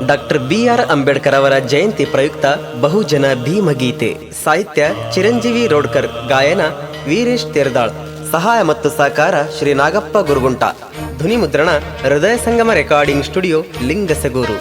Doctor BR Ambedkar ಅವರ ಜಯಂತಿ ಪ್ರಯುಕ್ತ ಬಹುಜನ ಭೀಮಗೀತೆ, ಸಾಹಿತ್ಯ ಚಿರಂಜೀವಿ ರೋಡ್ಕರ್, ಗಾಯನ ವೀರೇಶ್ ತೇರದಾಳ್, ಸಹಾಯ ಮತ್ತು ಸಹಕಾರ ಶ್ರೀ ನಾಗಪ್ಪ ಗುರುಗುಂಟ, ಧ್ವನಿ ಮುದ್ರಣ ಹೃದಯ ಸಂಗಮ ರೆಕಾರ್ಡಿಂಗ್ ಸ್ಟುಡಿಯೋ, ಲಿಂಗಸಗೂರು.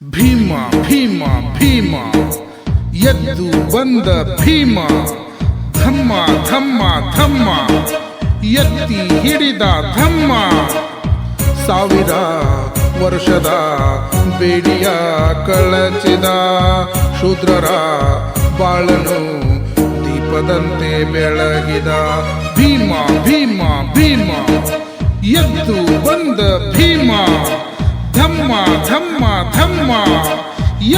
ಭೀಮ ಭೀಮ ಭೀಮ ಎದ್ದು ಬಂದ ಭೀಮ, ಧಮ್ಮ ಧಮ್ಮ ಧಮ್ಮ ಎತ್ತಿ ಹಿಡಿದ ಧಮ್ಮ. ಸಾವಿರ ವರ್ಷದ ಬೇಡಿಯ ಕಳಚಿದ ಶೂದ್ರರ ಬಾಳನು ದೀಪದಂತೆ ಬೆಳಗಿದ ಭೀಮ ಭೀಮ ಭೀಮ ಎದ್ದು ಬಂದ ಭೀಮ, ಧಮ್ಮ ಧಮ್ಮ ಧಮ್ಮ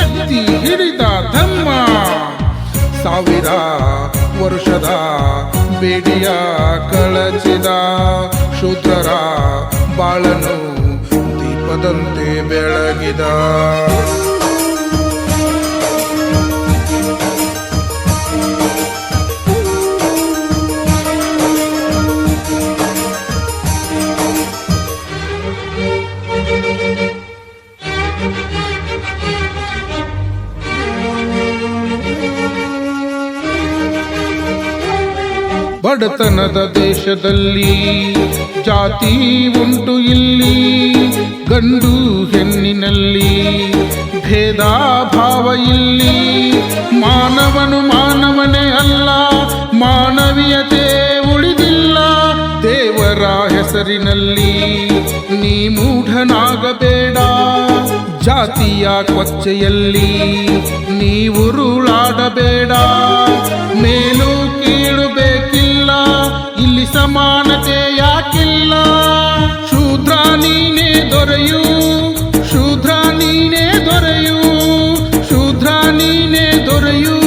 ಎತ್ತಿ ಹಿಡಿದ ಧಮ್ಮ. ಸಾವಿರ ವರ್ಷದ ಬೇಡಿಯ ಕಳಚಿದ ಶೂದ್ರರ ಬಾಳನು ದೀಪದಂತೆ ಬೆಳಗಿದ. ಬಡತನದ ದೇಶದಲ್ಲಿ ಜಾತಿ ಉಂಟು ಇಲ್ಲಿ, ಗಂಡು ಹೆಣ್ಣಿನಲ್ಲಿ ಭೇದ ಭಾವ ಇಲ್ಲಿ. ಮಾನವನು ಮಾನವನೇ ಅಲ್ಲ, ಮಾನವೀಯತೆ ಉಳಿದಿಲ್ಲ. ದೇವರ ಹೆಸರಿನಲ್ಲಿ ನೀ ಮೂಢನಾಗಬೇಡ, ಜಾತಿಯ ಕೊಚ್ಚೆಯಲ್ಲಿ ನೀ ಉರುಳಾಡಬೇಡ. ಮೇಲು ಕೀಳು ಬೇಕಿಲ್ಲ, ಇಲ್ಲಿ ಸಮಾನತೆ ಯಾಕಿಲ್ಲ. ಶೂದ್ರ ನೀನೇ ದೊರೆಯು, ಶೂದ್ರ ನೀನೇ ದೊರೆಯು, ಶೂದ್ರ ನೀನೇ ದೊರೆಯು,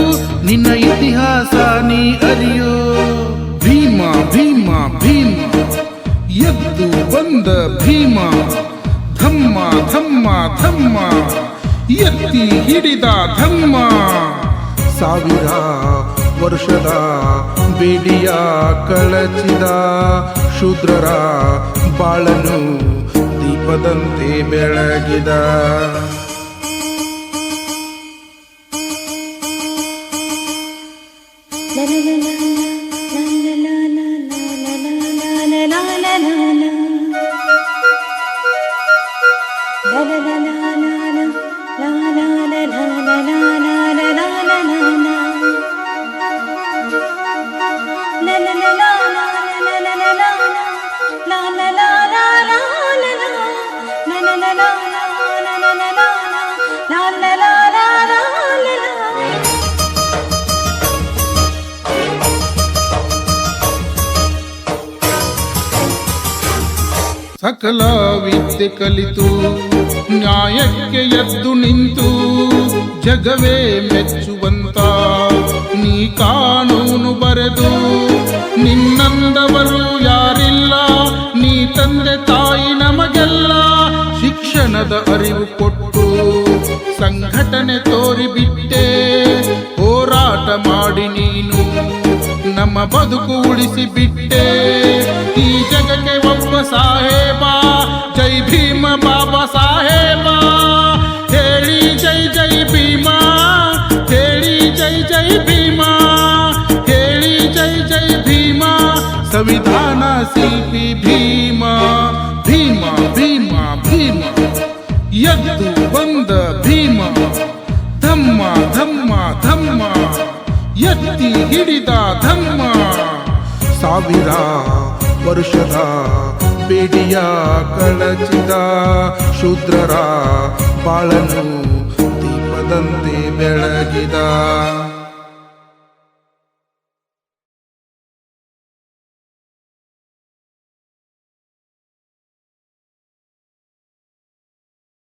ನಿನ್ನ ಇತಿಹಾಸ ನೀ ಅರಿಯೋ. ಭೀಮ ಭೀಮ ಭೀಮ ಎದ್ದು ಬಂದ ಭೀಮ, ಧಮ್ಮ ಧಮ್ಮ ಧಮ್ಮ ಎತ್ತಿ ಹಿಡಿದ ಧಮ್ಮ. ಸಾವಿರ ವರ್ಷದ ಬೇಡಿಯ ಕಳಚಿದ ಶೂದ್ರರ ಬಾಳನು ದೀಪದಂತೆ ಬೆಳಗಿದ. ಸಕಲ ವಿದ್ಯೆ ಕಲಿತು ನ್ಯಾಯಕ್ಕೆ ಎದ್ದು ನಿಂತು, ಜಗವೇ ಮೆಚ್ಚುವಂತ ನೀ ಕಾನೂನು ಬರೆದು. ನಿನ್ನಂದವರು ಯಾರಿಲ್ಲ, ನೀ ತಂದೆ ತಾಯಿ ನಮಗೆಲ್ಲ. ಶಿಕ್ಷಣದ ಅರಿವು ಕೊಟ್ಟು ಸಂಘಟನೆ ತೋರಿಬಿಟ್ಟೆ, ಹೋರಾಟ ಮಾಡಿ ನೀನು ನಮ್ಮ ಬದುಕು ಉಳಿಸಿ ಬಿಟ್ಟೆ. ಈ ಜಗಕ್ಕೆ ಒಬ್ಬ ಸಾಹೇಬ, ಜೈ ಭೀಮ ಬಾಬಾ ಸಾಹೇಬ. ಹೇಳಿ ಜೈ ಜೈ ಭೀಮ, ಹೇಳಿ ಜೈ ಜೈ ಭೀಮ, ಹೇಳಿ ಜೈ ಜೈ ಭೀಮ. ಸಂವಿಧಾನ ಶಿಲ್ಪಿ ಭೀಮ, ಭೀಮ ಭೀಮ ಭೀಮ ಎದ್ದು ಬಂದ ಭೀಮ, ಧಮ್ಮ ಧಮ್ಮ ಧಮ್ಮ ಎತ್ತಿ ಹಿಡಿದ ಧಮ್ಮ. ಸಾವಿರ ವರ್ಷದ ಬೇಡಿಯ ಕಳಚಿದ ಶೂದ್ರರ ಬಾಳನು ದೀಪದಂತೆ ಬೆಳಗಿದ.